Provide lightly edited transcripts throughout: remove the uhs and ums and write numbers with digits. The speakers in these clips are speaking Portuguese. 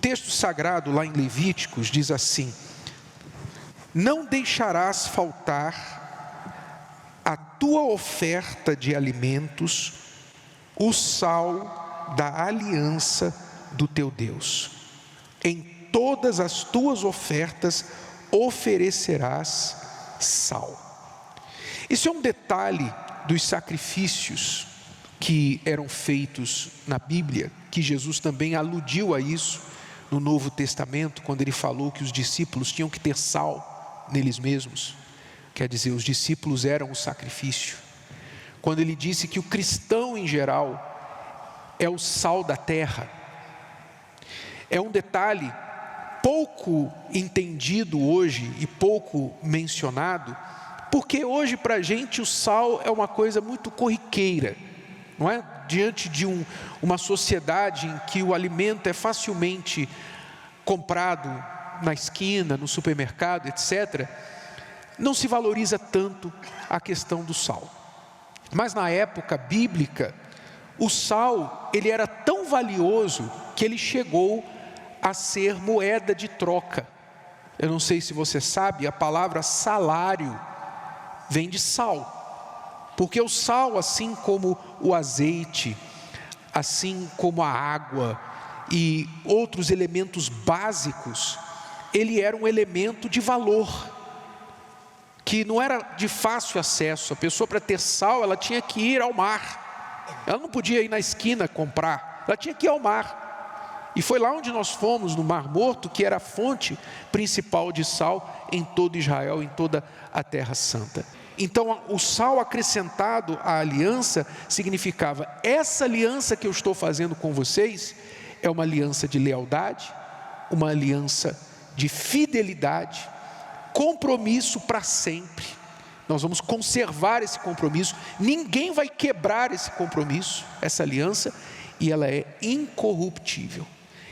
texto sagrado lá em Levíticos diz assim: não deixarás faltar a tua oferta de alimentos, o sal da aliança do teu Deus. Em todas as tuas ofertas oferecerás sal. Isso é um detalhe dos sacrifícios que eram feitos na Bíblia, que Jesus também aludiu a isso no Novo Testamento, quando ele falou que os discípulos tinham que ter sal neles mesmos. Quer dizer, os discípulos eram o sacrifício. Quando ele disse que o cristão em geral é o sal da terra. É um detalhe pouco entendido hoje e pouco mencionado, porque hoje para a gente o sal é uma coisa muito corriqueira, não é? Diante de uma sociedade em que o alimento é facilmente comprado na esquina, no supermercado, etc., não se valoriza tanto a questão do sal. Mas na época bíblica, o sal, ele era tão valioso que ele chegou a ser moeda de troca. Eu não sei se você sabe, a palavra salário vem de sal. Porque o sal, assim como o azeite, assim como a água e outros elementos básicos, ele era um elemento de valor, que não era de fácil acesso. A pessoa, para ter sal, ela tinha que ir ao mar. Ela não podia ir na esquina comprar, ela tinha que ir ao mar. E foi lá onde nós fomos, no Mar Morto, que era a fonte principal de sal em todo Israel, em toda a Terra Santa. Então, o sal acrescentado à aliança significava: essa aliança que eu estou fazendo com vocês é uma aliança de lealdade, uma aliança de fidelidade, compromisso para sempre. Nós vamos conservar esse compromisso, ninguém vai quebrar esse compromisso, essa aliança, e ela é incorruptível.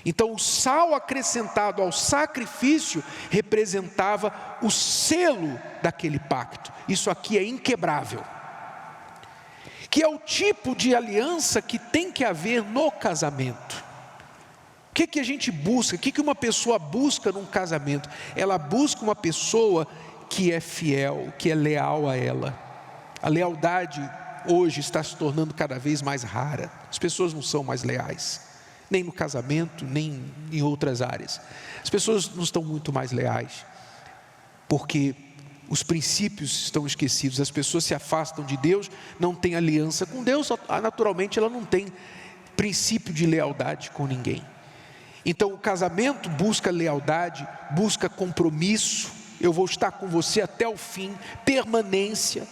Então o sal acrescentado ao sacrifício representava o selo daquele pacto. Isso aqui é inquebrável, que é o tipo de aliança que tem que haver no casamento. O que a gente busca? O que uma pessoa busca num casamento? Ela busca uma pessoa que é fiel, que é leal a ela. A lealdade hoje está se tornando cada vez mais rara. As pessoas não são mais leais, nem no casamento, nem em outras áreas. As pessoas não estão muito mais leais, porque os princípios estão esquecidos. As pessoas se afastam de Deus, não têm aliança com Deus, naturalmente ela não tem princípio de lealdade com ninguém. Então o casamento busca lealdade, busca compromisso. Eu vou estar com você até o fim, permanência.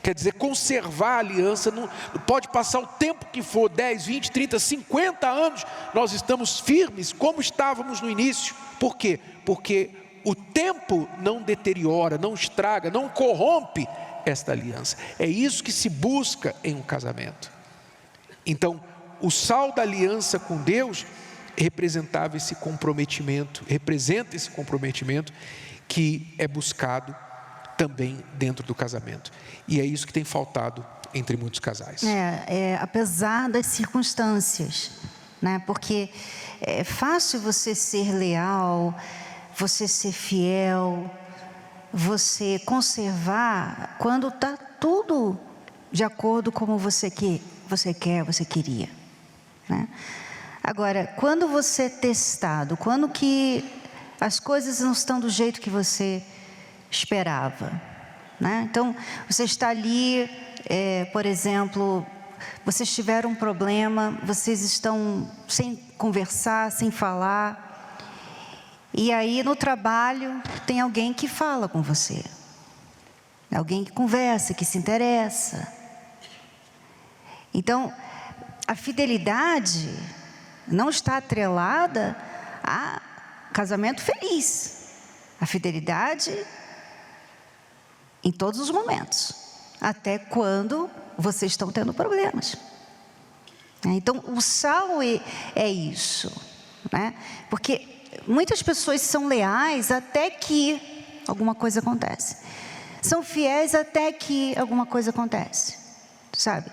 Quer dizer, conservar a aliança. Não pode passar o tempo que for, 10, 20, 30, 50 anos, nós estamos firmes como estávamos no início. Por quê? Porque o tempo não deteriora, não estraga, não corrompe esta aliança. É isso que se busca em um casamento. Então, o sal da aliança com Deus representava esse comprometimento, representa esse comprometimento que é buscado também dentro do casamento. E é isso que tem faltado entre muitos casais. Apesar das circunstâncias, né? Porque é fácil você ser leal, você ser fiel, você conservar quando está tudo de acordo como você quer, você queria, né? Agora, quando você é testado, quando que as coisas não estão do jeito que você esperava, né? Então, você está ali, por exemplo, vocês tiveram um problema, vocês estão sem conversar, sem falar, e aí no trabalho tem alguém que fala com você, alguém que conversa, que se interessa. Então, a fidelidade não está atrelada a casamento feliz. A fidelidade em todos os momentos, até quando vocês estão tendo problemas. Então, o sal é isso, né? Porque muitas pessoas são leais até que alguma coisa acontece. São fiéis até que alguma coisa acontece, sabe?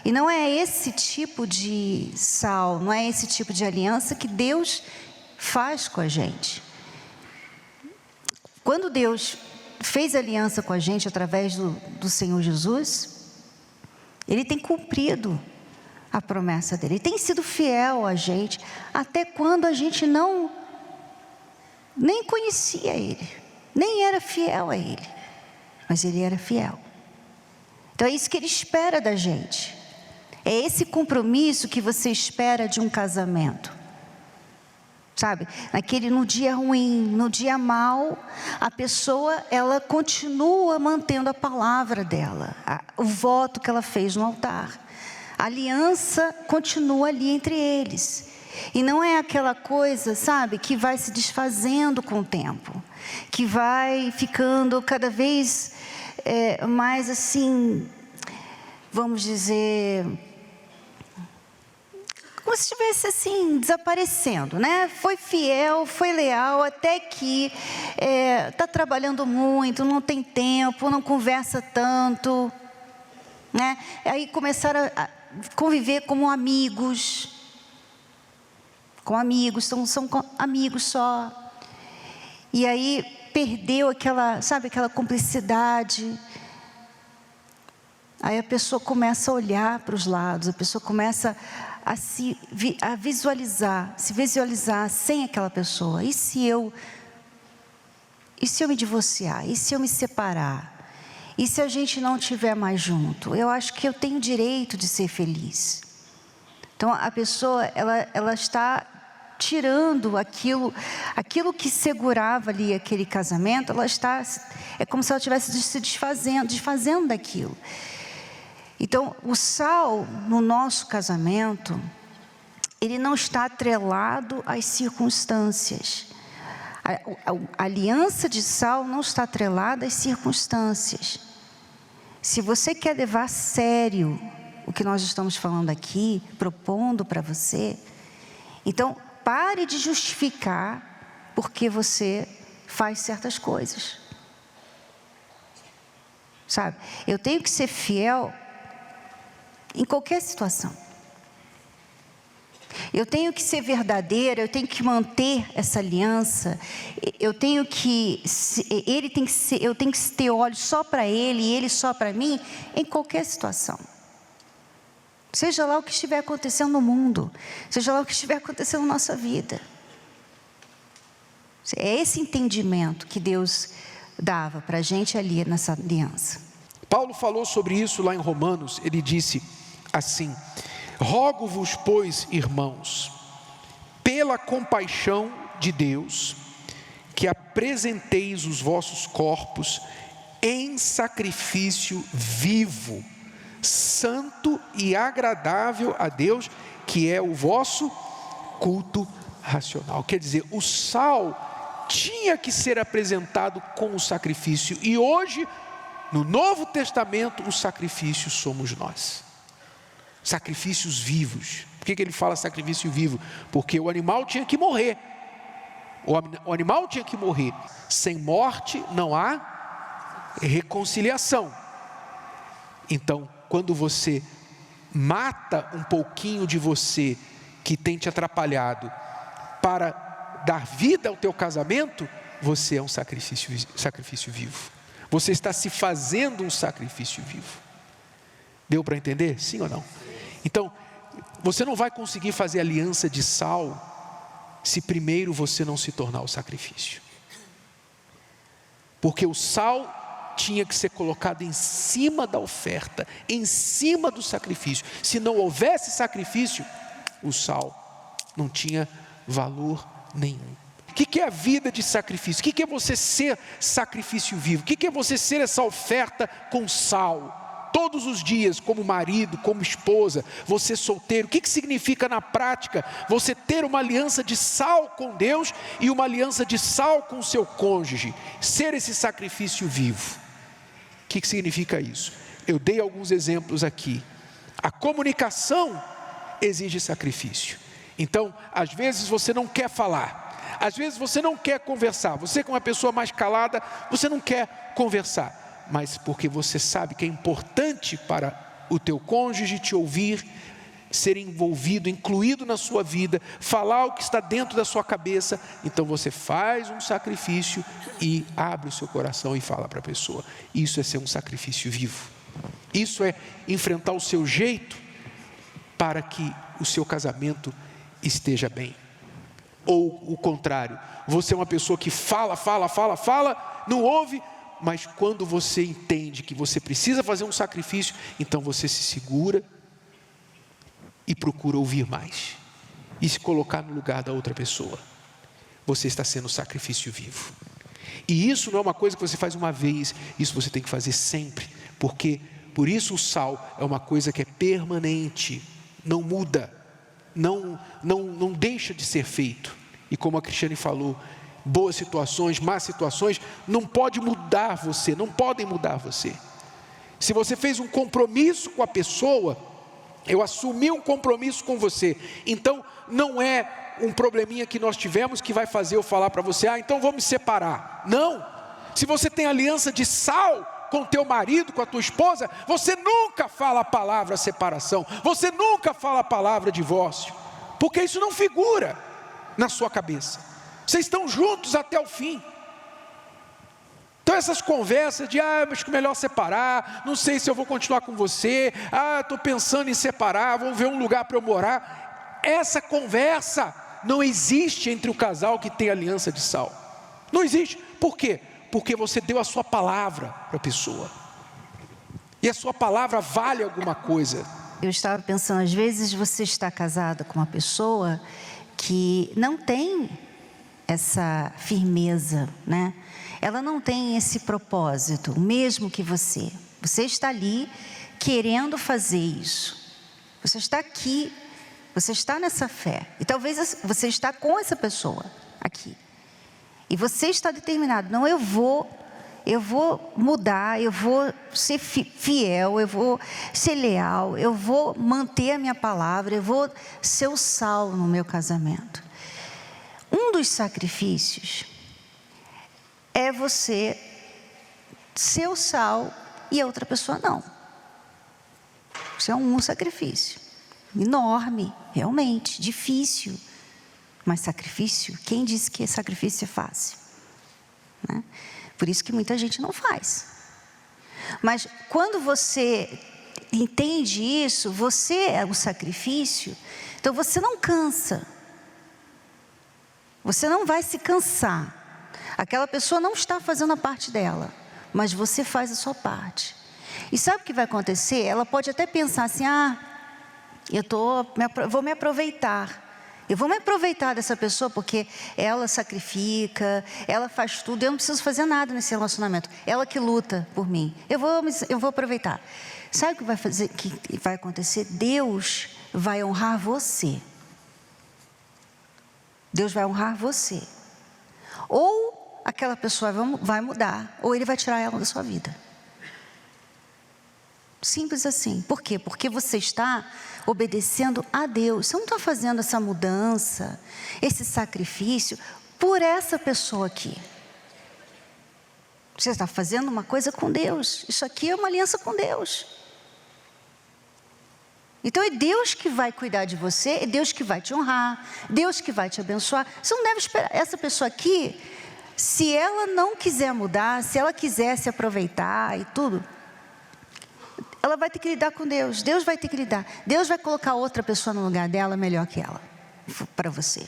E não é esse tipo de sal, não é esse tipo de aliança que Deus faz com a gente. Quando Deus fez aliança com a gente através do Senhor Jesus, Ele tem cumprido a promessa dEle. Ele tem sido fiel a gente, até quando a gente nem conhecia Ele, nem era fiel a Ele, mas Ele era fiel. Então é isso que Ele espera da gente. É esse compromisso que você espera de um casamento. Sabe, no dia ruim, no dia mau, a pessoa, ela continua mantendo a palavra dela, o voto que ela fez no altar. A aliança continua ali entre eles. E não é aquela coisa, sabe, que vai se desfazendo com o tempo, que vai ficando cada vez mais assim, vamos dizer, como se estivesse assim, desaparecendo, né? Foi fiel, foi leal, até que está trabalhando muito, não tem tempo, não conversa tanto, né? Aí começaram a conviver como amigos, são amigos só. E aí perdeu aquela cumplicidade. Aí a pessoa começa a olhar para os lados, a pessoa começa a visualizar sem aquela pessoa. E se eu me divorciar? E se eu me separar? E se a gente não estiver mais junto? Eu acho que eu tenho direito de ser feliz. Então a pessoa, ela está tirando aquilo que segurava ali aquele casamento, é como se ela estivesse se desfazendo daquilo. Então, o sal no nosso casamento, ele não está atrelado às circunstâncias. A aliança de sal não está atrelada às circunstâncias. Se você quer levar a sério o que nós estamos falando aqui, propondo para você, então pare de justificar porque você faz certas coisas. Sabe, eu tenho que ser fiel em qualquer situação. Eu tenho que ser verdadeira, eu tenho que manter essa aliança, eu tenho que ter olhos só para Ele e Ele só para mim, em qualquer situação. Seja lá o que estiver acontecendo no mundo, seja lá o que estiver acontecendo na nossa vida. É esse entendimento que Deus dava para a gente ali nessa aliança. Paulo falou sobre isso lá em Romanos, ele disse assim: rogo-vos, pois, irmãos, pela compaixão de Deus, que apresenteis os vossos corpos em sacrifício vivo, santo e agradável a Deus, que é o vosso culto racional. Quer dizer, o sal tinha que ser apresentado com o sacrifício, e hoje, no Novo Testamento, o sacrifício somos nós. Sacrifícios vivos. Por que ele fala sacrifício vivo? Porque o animal tinha que morrer. O animal tinha que morrer. Sem morte não há reconciliação. Então, quando você mata um pouquinho de você que tem te atrapalhado para dar vida ao teu casamento, você é um sacrifício vivo. Você está se fazendo um sacrifício vivo. Deu para entender? Sim ou não? Então, você não vai conseguir fazer aliança de sal se primeiro você não se tornar o sacrifício. Porque o sal tinha que ser colocado em cima da oferta, em cima do sacrifício. Se não houvesse sacrifício, o sal não tinha valor nenhum. O que é a vida de sacrifício? O que é você ser sacrifício vivo? O que é você ser essa oferta com sal? Todos os dias, como marido, como esposa, você solteiro. O que significa na prática você ter uma aliança de sal com Deus e uma aliança de sal com o seu cônjuge? Ser esse sacrifício vivo. O que significa isso? Eu dei alguns exemplos aqui. A comunicação exige sacrifício. Então, às vezes você não quer falar. Às vezes você não quer conversar. Você, como uma pessoa mais calada, você não quer conversar. Mas porque você sabe que é importante para o teu cônjuge te ouvir, ser envolvido, incluído na sua vida, falar o que está dentro da sua cabeça, então você faz um sacrifício e abre o seu coração e fala para a pessoa. Isso é ser um sacrifício vivo. Isso é enfrentar o seu jeito para que o seu casamento esteja bem. Ou o contrário, você é uma pessoa que fala, não ouve, mas quando você entende que você precisa fazer um sacrifício, então você se segura e procura ouvir mais e se colocar no lugar da outra pessoa. Você está sendo sacrifício vivo. E isso não é uma coisa que você faz uma vez, isso você tem que fazer sempre, porque por isso o sal é uma coisa que é permanente, não muda, não deixa de ser feito. E como a Cristiane falou, boas situações, más situações, não pode mudar você, não podem mudar você. Se você fez um compromisso com a pessoa, eu assumi um compromisso com você, então não é um probleminha que nós tivemos que vai fazer eu falar para você, então vamos me separar. Não, se você tem aliança de sal com teu marido, com a tua esposa, você nunca fala a palavra separação, você nunca fala a palavra divórcio, porque isso não figura na sua cabeça. Vocês estão juntos até o fim. Então essas conversas de, acho que melhor separar, não sei se eu vou continuar com você, estou pensando em separar, vou ver um lugar para eu morar. Essa conversa não existe entre o casal que tem aliança de sal. Não existe. Por quê? Porque você deu a sua palavra para a pessoa. E a sua palavra vale alguma coisa. Eu estava pensando, às vezes você está casada com uma pessoa que não tem essa firmeza, né? Ela não tem esse propósito, o mesmo que você. Você está ali querendo fazer isso. Você está aqui, você está nessa fé. E talvez você está com essa pessoa aqui. E você está determinado, não, eu vou mudar, eu vou ser fiel, eu vou ser leal, eu vou manter a minha palavra, eu vou ser o sal no meu casamento. Um dos sacrifícios é você ser o sal e a outra pessoa não. Isso é um sacrifício enorme, realmente, difícil. Mas sacrifício, quem disse que sacrifício é fácil? Né? Por isso que muita gente não faz. Mas quando você entende isso, você é o sacrifício, então você não cansa. Você não vai se cansar. Aquela pessoa não está fazendo a parte dela, mas você faz a sua parte. E sabe o que vai acontecer? Ela pode até pensar assim, vou me aproveitar. Eu vou me aproveitar dessa pessoa porque ela sacrifica, ela faz tudo, eu não preciso fazer nada nesse relacionamento. Ela que luta por mim. Eu vou aproveitar. Sabe o que vai acontecer? Deus vai honrar você. Deus vai honrar você. Ou aquela pessoa vai mudar, ou Ele vai tirar ela da sua vida. Simples assim. Por quê? Porque você está obedecendo a Deus. Você não está fazendo essa mudança, esse sacrifício por essa pessoa aqui. Você está fazendo uma coisa com Deus. Isso aqui é uma aliança com Deus. Então é Deus que vai cuidar de você, é Deus que vai te honrar, Deus que vai te abençoar. Você não deve esperar. Essa pessoa aqui, se ela não quiser mudar, se ela quiser se aproveitar e tudo, ela vai ter que lidar com Deus. Deus vai ter que lidar. Deus vai colocar outra pessoa no lugar dela melhor que ela, para você.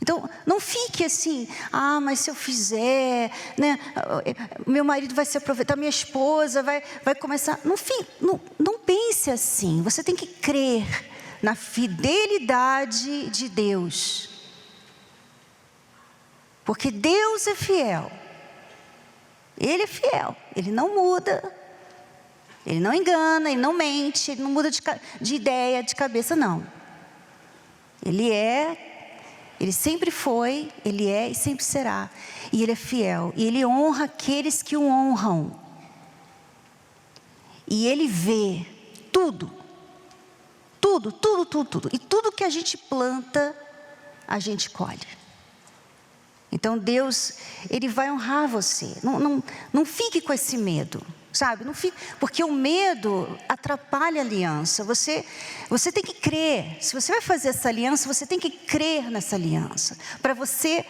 Então, não fique assim, mas se eu fizer, né, meu marido vai se aproveitar, minha esposa vai começar. Não pense assim. Você tem que crer na fidelidade de Deus. Porque Deus é fiel. Ele é fiel. Ele não muda. Ele não engana, ele não mente, ele não muda de ideia, de cabeça, não. Ele sempre foi, ele é e sempre será. E ele é fiel, e ele honra aqueles que o honram. E ele vê tudo. E tudo que a gente planta, a gente colhe. Então Deus, Ele vai honrar você. Não fique com esse medo. sabe? Não fica, porque o medo atrapalha a aliança. Você tem que crer. Se você vai fazer essa aliança, você tem que crer nessa aliança. Para você,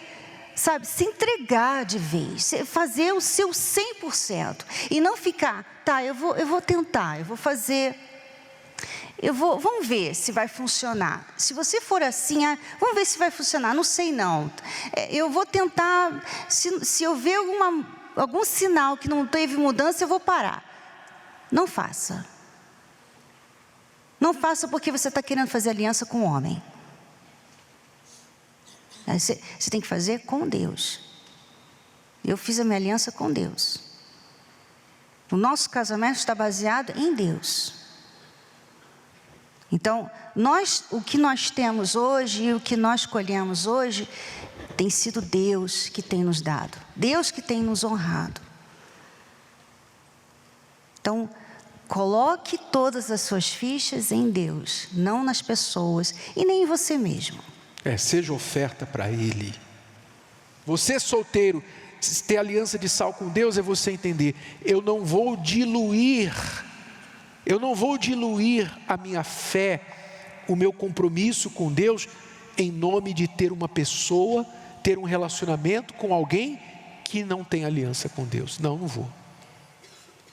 sabe, se entregar de vez. Fazer o seu 100%. E não ficar, tá, eu vou tentar, eu vou fazer... vamos ver se vai funcionar. Se você for assim, vamos ver se vai funcionar, não sei não. Eu vou tentar, se eu ver algum sinal que não teve mudança, eu vou parar. Não faça. Não faça porque você está querendo fazer aliança com o homem. Você tem que fazer com Deus. Eu fiz a minha aliança com Deus. O nosso casamento está baseado em Deus. Então, o que nós temos hoje e o que nós colhemos hoje, tem sido Deus que tem nos dado. Deus que tem nos honrado. Então, coloque todas as suas fichas em Deus, não nas pessoas e nem em você mesmo. Seja oferta para Ele. Você solteiro, ter aliança de sal com Deus é você entender, eu não vou diluir a minha fé, o meu compromisso com Deus, em nome de ter uma pessoa, ter um relacionamento com alguém que não tem aliança com Deus. Não vou.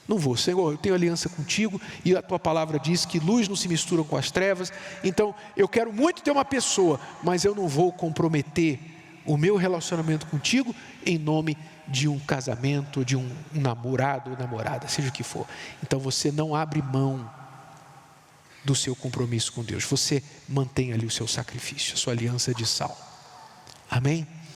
Não vou, Senhor, eu tenho aliança contigo e a tua palavra diz que luz não se mistura com as trevas. Então, eu quero muito ter uma pessoa, mas eu não vou comprometer o meu relacionamento contigo em nome de um casamento, de um namorado ou namorada, seja o que for. Então, você não abre mão do seu compromisso com Deus. Você mantém ali o seu sacrifício, a sua aliança de sal. Amém?